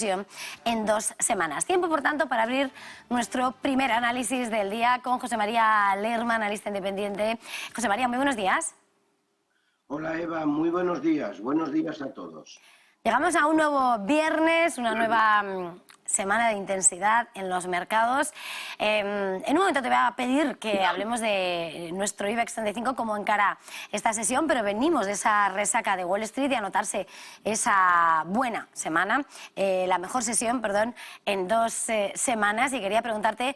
en 2 semanas. Tiempo, por tanto, para abrir nuestro primer análisis del día con José María Lerma, analista independiente. José María, muy buenos días. Hola Eva, muy buenos días a todos. Llegamos a un nuevo viernes, una nueva semana de intensidad en los mercados. En un momento te voy a pedir que hablemos de nuestro IBEX 35, cómo encara esta sesión, pero venimos de esa resaca de Wall Street y anotarse esa buena semana, la mejor sesión, perdón, en 2 semanas. Y quería preguntarte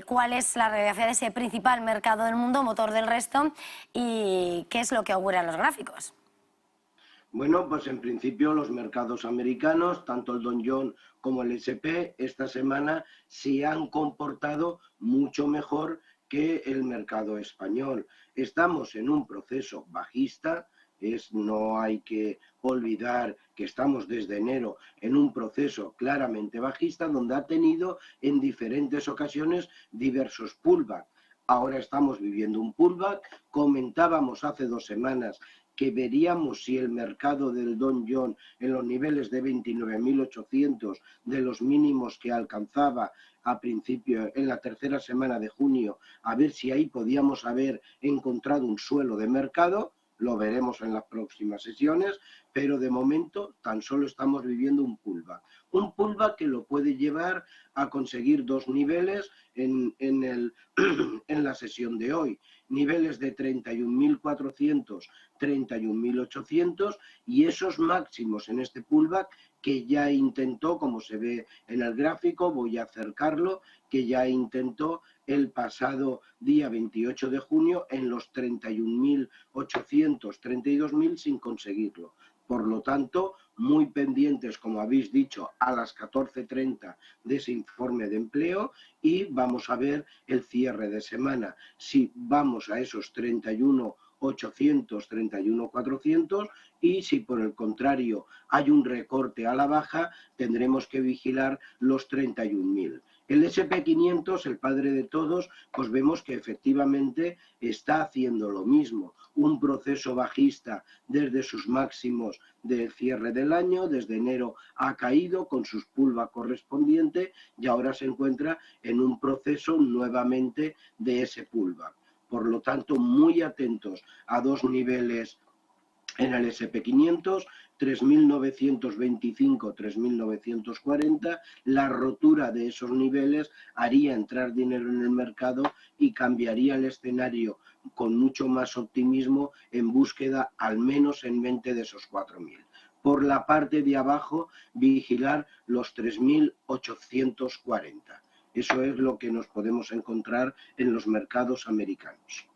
cuál es la radiografía de ese principal mercado del mundo, motor del resto, y qué es lo que auguran los gráficos. Bueno, pues en principio los mercados americanos, tanto el Dow Jones como el S&P, esta semana se han comportado mucho mejor que el mercado español. Estamos en un proceso bajista, no hay que olvidar que estamos desde enero en un proceso claramente bajista, donde ha tenido en diferentes ocasiones diversos pullbacks. Ahora estamos viviendo un pullback. Comentábamos hace 2 semanas que veríamos si el mercado del Dow Jones en los niveles de 29.800 de los mínimos que alcanzaba a principio, en la tercera semana de junio, a ver si ahí podíamos haber encontrado un suelo de mercado. Lo veremos en las próximas sesiones, pero de momento tan solo estamos viviendo un pullback. Un pullback que lo puede llevar a conseguir 2 niveles en la sesión de hoy. Niveles de 31.400, 31.800 y esos máximos en este pullback que ya intentó, como se ve en el gráfico, voy a acercarlo, que ya intentó el pasado día 28 de junio en los 31.800, 32.000 sin conseguirlo. Por lo tanto, muy pendientes, como habéis dicho, a las 14:30 de ese informe de empleo y vamos a ver el cierre de semana. Si vamos a esos 31.800, 31.400 y si por el contrario hay un recorte a la baja, tendremos que vigilar los 31.000. El S&P 500, el padre de todos, pues vemos que efectivamente está haciendo lo mismo. Un proceso bajista desde sus máximos del cierre del año, desde enero ha caído con sus pullback correspondientes y ahora se encuentra en un proceso nuevamente de ese pullback. Por lo tanto, muy atentos a 2 niveles en el S&P 500, 3.925, 3.940, la rotura de esos niveles haría entrar dinero en el mercado y cambiaría el escenario con mucho más optimismo en búsqueda al menos en mente de esos 4.000. Por la parte de abajo, vigilar los 3.840. Eso es lo que nos podemos encontrar en los mercados americanos.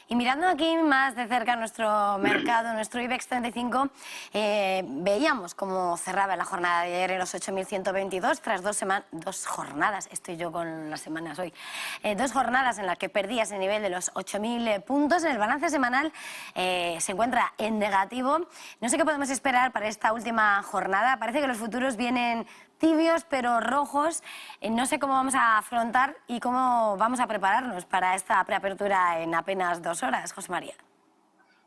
Y mirando aquí más de cerca nuestro mercado, nuestro IBEX 35, veíamos cómo cerraba la jornada de ayer en los 8.122 tras 2 jornadas, estoy yo con las semanas hoy, 2 jornadas en las que perdía ese nivel de los 8.000 puntos. En el balance semanal se encuentra en negativo. No sé qué podemos esperar para esta última jornada. Parece que los futuros vienen tibios pero rojos. No sé cómo vamos a afrontar y cómo vamos a prepararnos para esta preapertura en apenas 2 horas, José María.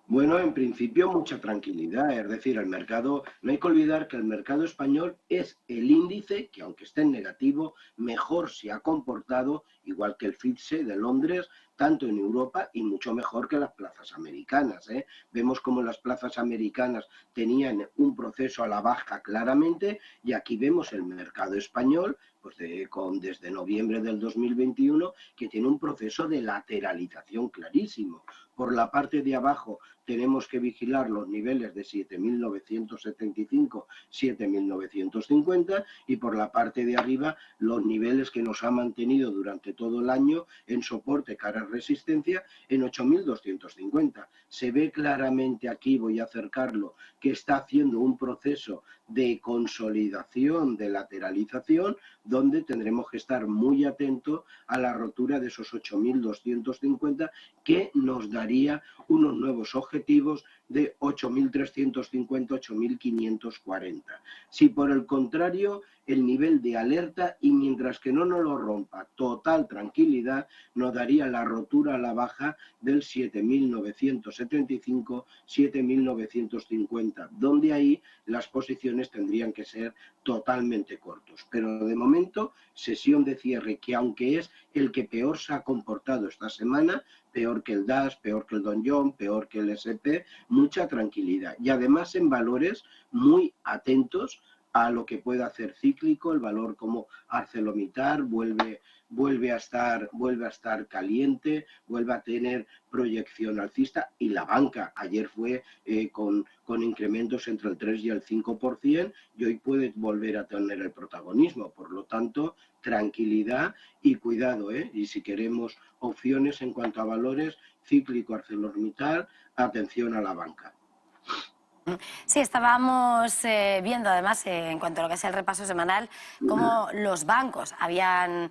Bueno, en principio mucha tranquilidad, es decir, el mercado, no hay que olvidar que el mercado español es el índice que, aunque esté en negativo, mejor se ha comportado, igual que el FTSE de Londres, tanto en Europa y mucho mejor que las plazas americanas. Vemos como las plazas americanas tenían un proceso a la baja claramente y aquí vemos el mercado español pues desde noviembre del 2021 que tiene un proceso de lateralización clarísimo. Por la parte de abajo tenemos que vigilar los niveles de 7.975, 7.950 y por la parte de arriba los niveles que nos ha mantenido durante todo el año en soporte cara a resistencia en 8.250. Se ve claramente aquí, voy a acercarlo, que está haciendo un proceso de consolidación, de lateralización, donde tendremos que estar muy atentos a la rotura de esos 8.250 que nos daría unos nuevos objetivos de 8.350, 8.540. Si por el contrario el nivel de alerta y mientras que no nos lo rompa, total tranquilidad, nos daría la rotura a la baja del 7.975, 7.950, donde ahí las posiciones opciones tendrían que ser totalmente cortos. Pero de momento, sesión de cierre que aunque es el que peor se ha comportado esta semana, peor que el DAX, peor que el Dow Jones, peor que el S&P, mucha tranquilidad. Y además en valores muy atentos a lo que pueda hacer cíclico, el valor como ArcelorMittal vuelve a estar caliente, vuelve a tener proyección alcista, y la banca ayer fue con incrementos entre el 3 y el 5%, y hoy puede volver a tener el protagonismo. Por lo tanto, tranquilidad y cuidado, y si queremos opciones en cuanto a valores, cíclico ArcelorMittal, atención a la banca. Sí, estábamos viendo además, en cuanto a lo que es el repaso semanal, cómo los bancos habían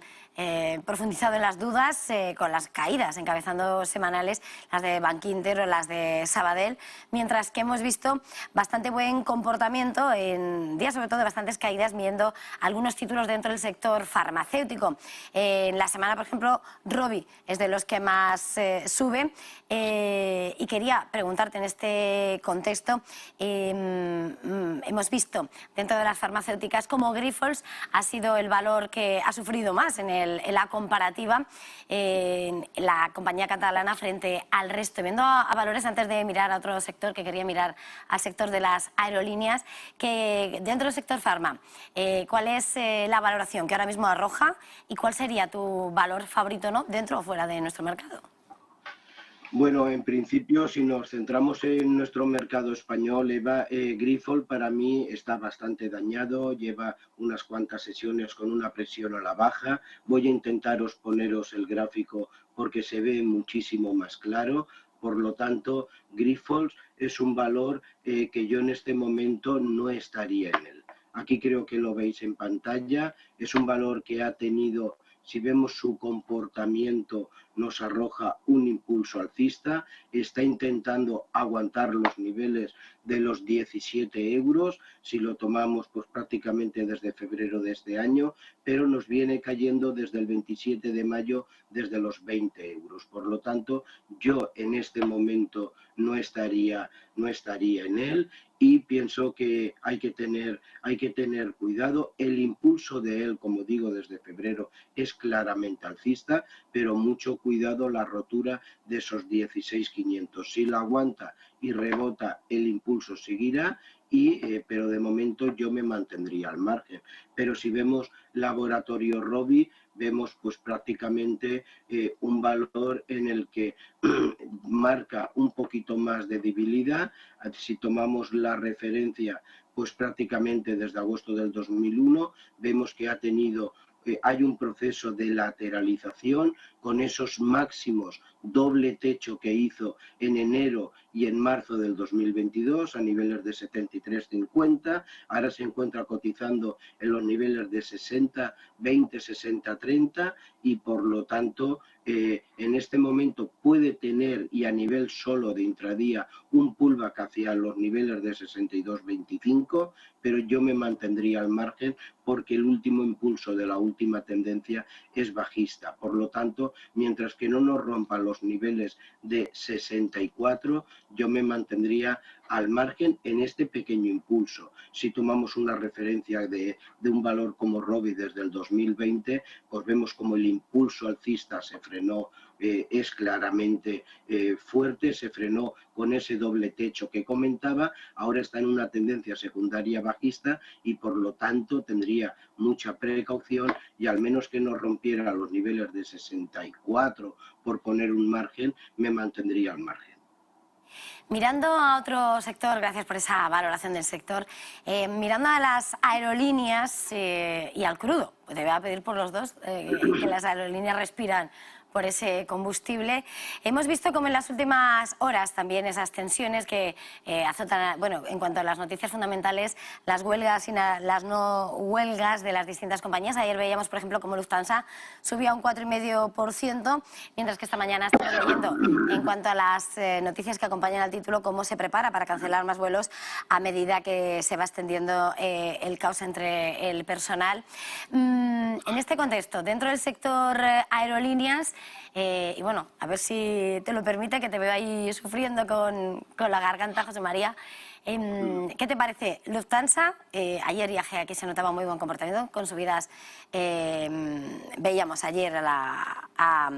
profundizado en las dudas con las caídas, encabezando semanales, las de Bankinter o las de Sabadell, mientras que hemos visto bastante buen comportamiento en días, sobre todo de bastantes caídas, viendo algunos títulos dentro del sector farmacéutico. En la semana, por ejemplo, Rovi es de los que más sube, y quería preguntarte en este contexto, hemos visto dentro de las farmacéuticas como Grifols ha sido el valor que ha sufrido más en la comparativa, la compañía catalana frente al resto. Viendo a valores, antes de mirar a otro sector, que quería mirar al sector de las aerolíneas, que dentro del sector farma, ¿cuál es la valoración que ahora mismo arroja y cuál sería tu valor favorito, ¿no?, dentro o fuera de nuestro mercado? Bueno, en principio, si nos centramos en nuestro mercado español, Eva, Grifols para mí está bastante dañado, lleva unas cuantas sesiones con una presión a la baja. Voy a intentaros poneros el gráfico porque se ve muchísimo más claro. Por lo tanto, Grifols es un valor que yo en este momento no estaría en él. Aquí creo que lo veis en pantalla. Es un valor que ha tenido, si vemos su comportamiento, nos arroja un impulso alcista, está intentando aguantar los niveles de los 17 euros, si lo tomamos pues prácticamente desde febrero de este año, pero nos viene cayendo desde el 27 de mayo desde los 20 euros. Por lo tanto, yo en este momento no estaría en él, y pienso que hay que tener cuidado. El impulso de él, como digo, desde febrero es claramente alcista, pero mucho cuidado la rotura de esos 16.500. Si la aguanta y rebota, el impulso seguirá, pero de momento yo me mantendría al margen. Pero si vemos Laboratorio Rovi, vemos pues prácticamente un valor en el que marca un poquito más de debilidad. Si tomamos la referencia, pues prácticamente desde agosto del 2001, vemos que hay un proceso de lateralización con esos máximos doble techo que hizo en enero y en marzo del 2022 a niveles de 73,50, ahora se encuentra cotizando en los niveles de 60,20, 60,30, y por lo tanto en este momento puede tener, y a nivel solo de intradía, un pullback hacia los niveles de 62,25, pero yo me mantendría al margen porque el último impulso de la última tendencia es bajista. Por lo tanto, mientras que no nos rompan los niveles de 64, yo me mantendría al margen en este pequeño impulso. Si tomamos una referencia de un valor como Rovi desde el 2020, pues vemos como el impulso alcista se frenó, es claramente fuerte, se frenó con ese doble techo que comentaba, ahora está en una tendencia secundaria bajista, y por lo tanto tendría mucha precaución, y al menos que no rompiera los niveles de 64, por poner un margen, me mantendría al margen. Mirando a otro sector, gracias por esa valoración del sector, mirando a las aerolíneas y al crudo, te voy a pedir por los dos, que las aerolíneas respiran por ese combustible. Hemos visto como en las últimas horas también esas tensiones que azotan, bueno, en cuanto a las noticias fundamentales, las huelgas y las no huelgas de las distintas compañías. Ayer veíamos, por ejemplo, como Lufthansa subía un 4,5%, mientras que esta mañana estamos leyendo, en cuanto a las noticias que acompañan al título, cómo se prepara para cancelar más vuelos a medida que se va extendiendo el caos entre el personal. En este contexto, dentro del sector aerolíneas, y bueno, a ver si te lo permite, que te veo ahí sufriendo con la garganta, José María. ¿Qué te parece Lufthansa? Ayer IAG aquí se notaba muy buen comportamiento con subidas. Veíamos ayer a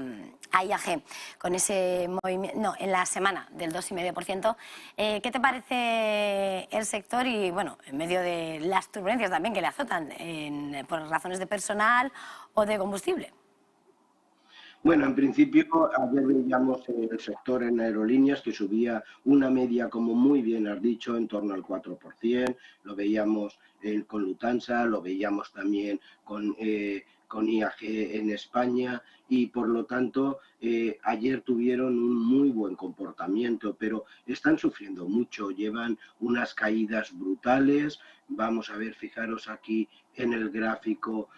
IAG con ese movimiento, no, en la semana del 2,5%. ¿Qué te parece el sector y, bueno, en medio de las turbulencias también que le azotan por razones de personal o de combustible? Bueno, en principio, ayer veíamos el sector en aerolíneas que subía una media, como muy bien has dicho, en torno al 4%. Lo veíamos con Lufthansa, lo veíamos también con IAG en España y, por lo tanto, ayer tuvieron un muy buen comportamiento, pero están sufriendo mucho, llevan unas caídas brutales. Vamos a ver, fijaros aquí en el gráfico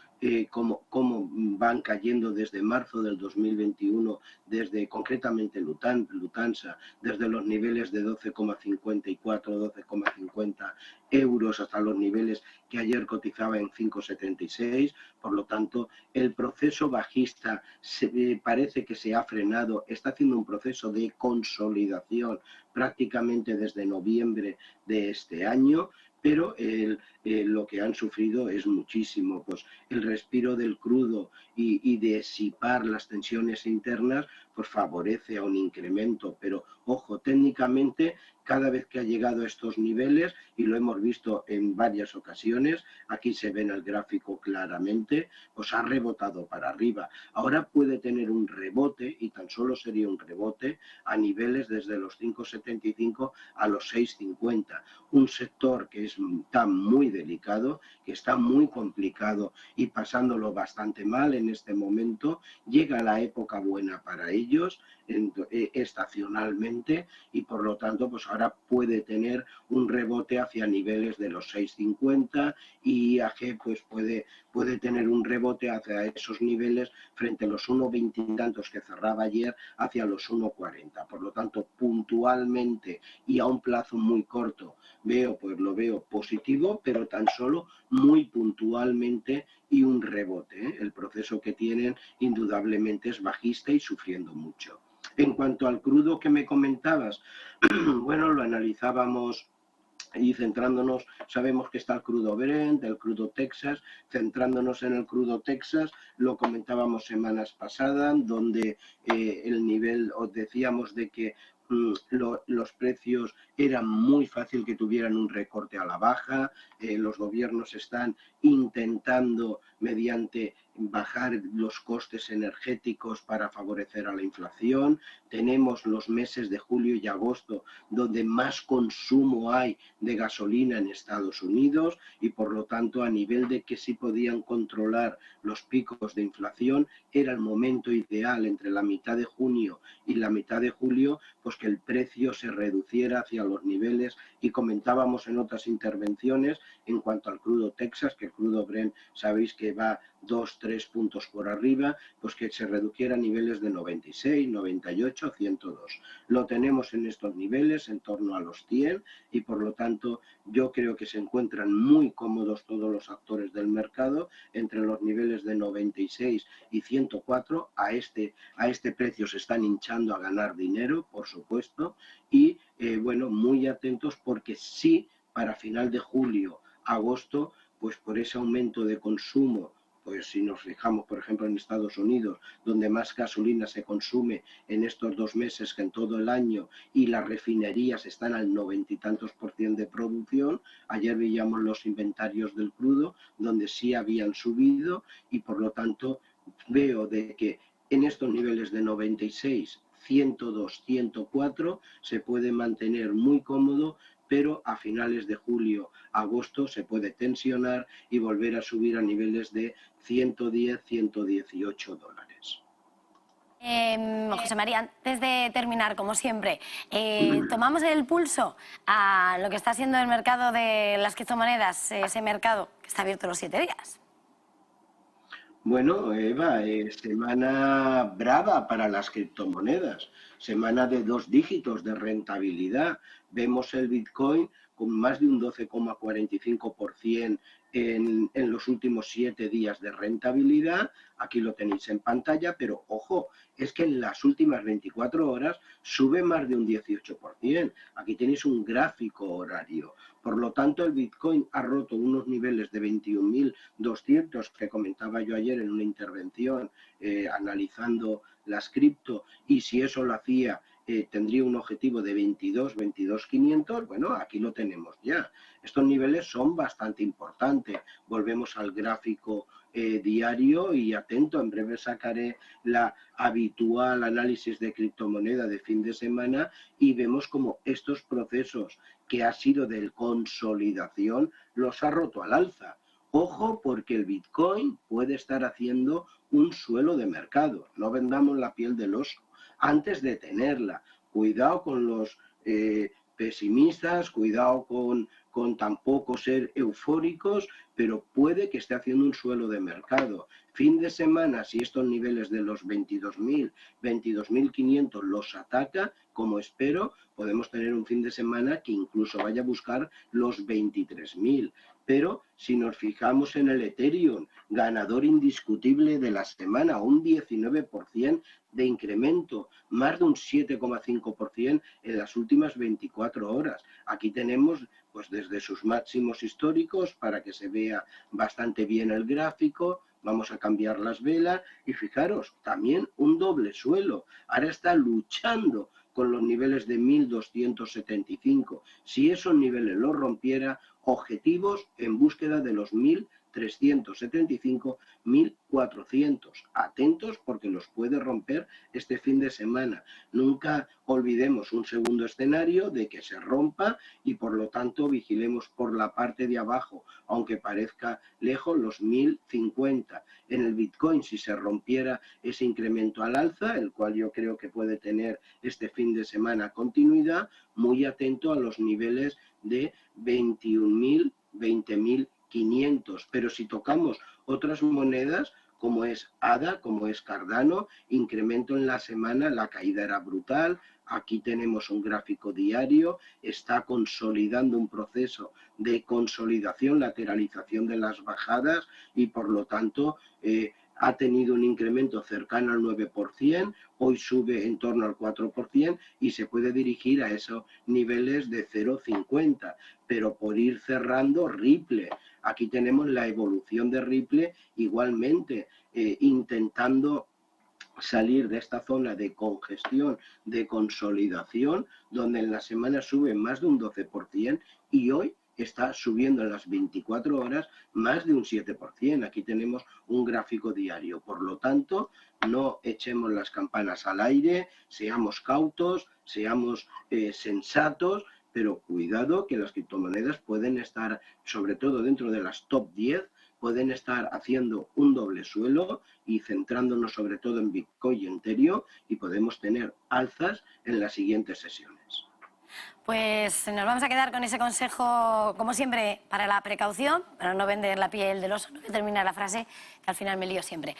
cómo van cayendo desde marzo del 2021, desde concretamente Lufthansa, desde los niveles de 12,54, 12,50 euros hasta los niveles que ayer cotizaba en 5,76. Por lo tanto, el proceso bajista parece que se ha frenado, está haciendo un proceso de consolidación prácticamente desde noviembre de este año, pero lo que han sufrido es muchísimo. Pues el respiro del crudo y de disipar las tensiones internas, pues favorece a un incremento. Pero, ojo, técnicamente, cada vez que ha llegado a estos niveles, y lo hemos visto en varias ocasiones, aquí se ve en el gráfico claramente, pues ha rebotado para arriba. Ahora puede tener un rebote, y tan solo sería un rebote, a niveles desde los 5,75 a los 6,50. Un sector que está muy delicado, que está muy complicado y pasándolo bastante mal en este momento. Llega la época buena para ellos estacionalmente y, por lo tanto, pues ahora puede tener un rebote hacia niveles de los 6,50 y IAG pues puede tener un rebote hacia esos niveles frente a los 1,20 y tantos que cerraba ayer, hacia los 1,40. Por lo tanto, puntualmente y a un plazo muy corto lo veo positivo, pero tan solo muy puntualmente y un rebote. El proceso que tienen indudablemente es bajista y sufriendo mucho. En cuanto al crudo que me comentabas, bueno, lo analizábamos y centrándonos, sabemos que está el crudo Brent, el crudo Texas. Centrándonos en el crudo Texas, lo comentábamos semanas pasadas, donde el nivel, os decíamos de que los precios eran muy fácil que tuvieran un recorte a la baja. Los gobiernos están intentando, mediante bajar los costes energéticos para favorecer a la inflación. Tenemos los meses de julio y agosto donde más consumo hay de gasolina en Estados Unidos y, por lo tanto, a nivel de que sí podían controlar los picos de inflación, era el momento ideal entre la mitad de junio y la mitad de julio, pues que el precio se reduciera hacia los niveles. Y comentábamos en otras intervenciones en cuanto al crudo Texas, que el crudo Brent sabéis que va 2-3 puntos por arriba, pues que se redujera a niveles de 96, 98, 102. Lo tenemos en estos niveles, en torno a los 100, y por lo tanto yo creo que se encuentran muy cómodos todos los actores del mercado entre los niveles de 96 y 104. A este precio se están hinchando a ganar dinero, por supuesto, y bueno, muy atentos porque sí, para final de julio, agosto, pues por ese aumento de consumo, pues si nos fijamos, por ejemplo, en Estados Unidos, donde más gasolina se consume en estos 2 meses que en todo el año, y las refinerías están al 90 y tantos % de producción. Ayer veíamos los inventarios del crudo, donde sí habían subido, y por lo tanto veo de que en estos niveles de 96, 102, 104 se puede mantener muy cómodo, pero a finales de julio, agosto se puede tensionar y volver a subir a niveles de 110, 118 dólares. José María, antes de terminar, como siempre, tomamos el pulso a lo que está haciendo el mercado de las criptomonedas, ese mercado que está abierto los 7 días. Bueno, Eva, semana brava para las criptomonedas, semana de 2 dígitos de rentabilidad. Vemos el Bitcoin con más de un 12,45% en los últimos 7 días de rentabilidad. Aquí lo tenéis en pantalla, pero ojo, es que en las últimas 24 horas sube más de un 18%. Aquí tenéis un gráfico horario. Por lo tanto, el Bitcoin ha roto unos niveles de 21.200 que comentaba yo ayer en una intervención analizando las cripto, y si eso lo hacía tendría un objetivo de 22.500, bueno, aquí lo tenemos ya. Estos niveles son bastante importantes. Volvemos al gráfico diario y atento, en breve sacaré la habitual análisis de criptomoneda de fin de semana y vemos como estos procesos que ha sido de consolidación los ha roto al alza. Ojo, porque el Bitcoin puede estar haciendo un suelo de mercado. No vendamos la piel del oso antes de tenerla. Cuidado con los pesimistas, cuidado con tampoco ser eufóricos, pero puede que esté haciendo un suelo de mercado. Fin de semana, si estos niveles de los 22.000, 22.500 los ataca, como espero, podemos tener un fin de semana que incluso vaya a buscar los 23.000. Pero si nos fijamos en el Ethereum, ganador indiscutible de la semana, un 19% de incremento, más de un 7,5% en las últimas 24 horas. Aquí tenemos pues desde sus máximos históricos para que se vea bastante bien el gráfico. Vamos a cambiar las velas y fijaros, también un doble suelo. Ahora está luchando con los niveles de 1.275. Si esos niveles los rompiera, objetivos en búsqueda de los 1.375, 1.400. Atentos porque los puede romper este fin de semana. Nunca olvidemos un segundo escenario de que se rompa y por lo tanto vigilemos por la parte de abajo, aunque parezca lejos, los 1.050. En el Bitcoin, si se rompiera ese incremento al alza, el cual yo creo que puede tener este fin de semana continuidad, muy atento a los niveles de 21.000, 20.500. Pero si tocamos otras monedas, como es ADA, como es Cardano, incremento en la semana, la caída era brutal. Aquí tenemos un gráfico diario, está consolidando un proceso de consolidación, lateralización de las bajadas y por lo tanto ha tenido un incremento cercano al 9%, hoy sube en torno al 4% y se puede dirigir a esos niveles de 0,50. Pero por ir cerrando, Ripple, aquí tenemos la evolución de Ripple igualmente, intentando salir de esta zona de congestión, de consolidación, donde en la semana sube más de un 12% y hoy está subiendo en las 24 horas más de un 7%. Aquí tenemos un gráfico diario. Por lo tanto, no echemos las campanas al aire, seamos cautos, seamos sensatos, pero cuidado que las criptomonedas pueden estar, sobre todo dentro de las top 10, pueden estar haciendo un doble suelo y centrándonos sobre todo en Bitcoin y en Ethereum y podemos tener alzas en las siguientes sesiones. Pues nos vamos a quedar con ese consejo, como siempre, para la precaución, para no vender la piel del oso. No voy a terminar la frase, que al final me lío siempre.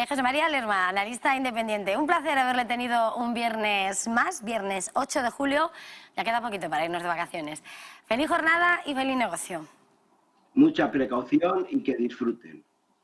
José María Lerma, analista independiente. Un placer haberle tenido un viernes más, viernes 8 de julio. Ya queda poquito para irnos de vacaciones. Feliz jornada y feliz negocio. Mucha precaución y que disfruten.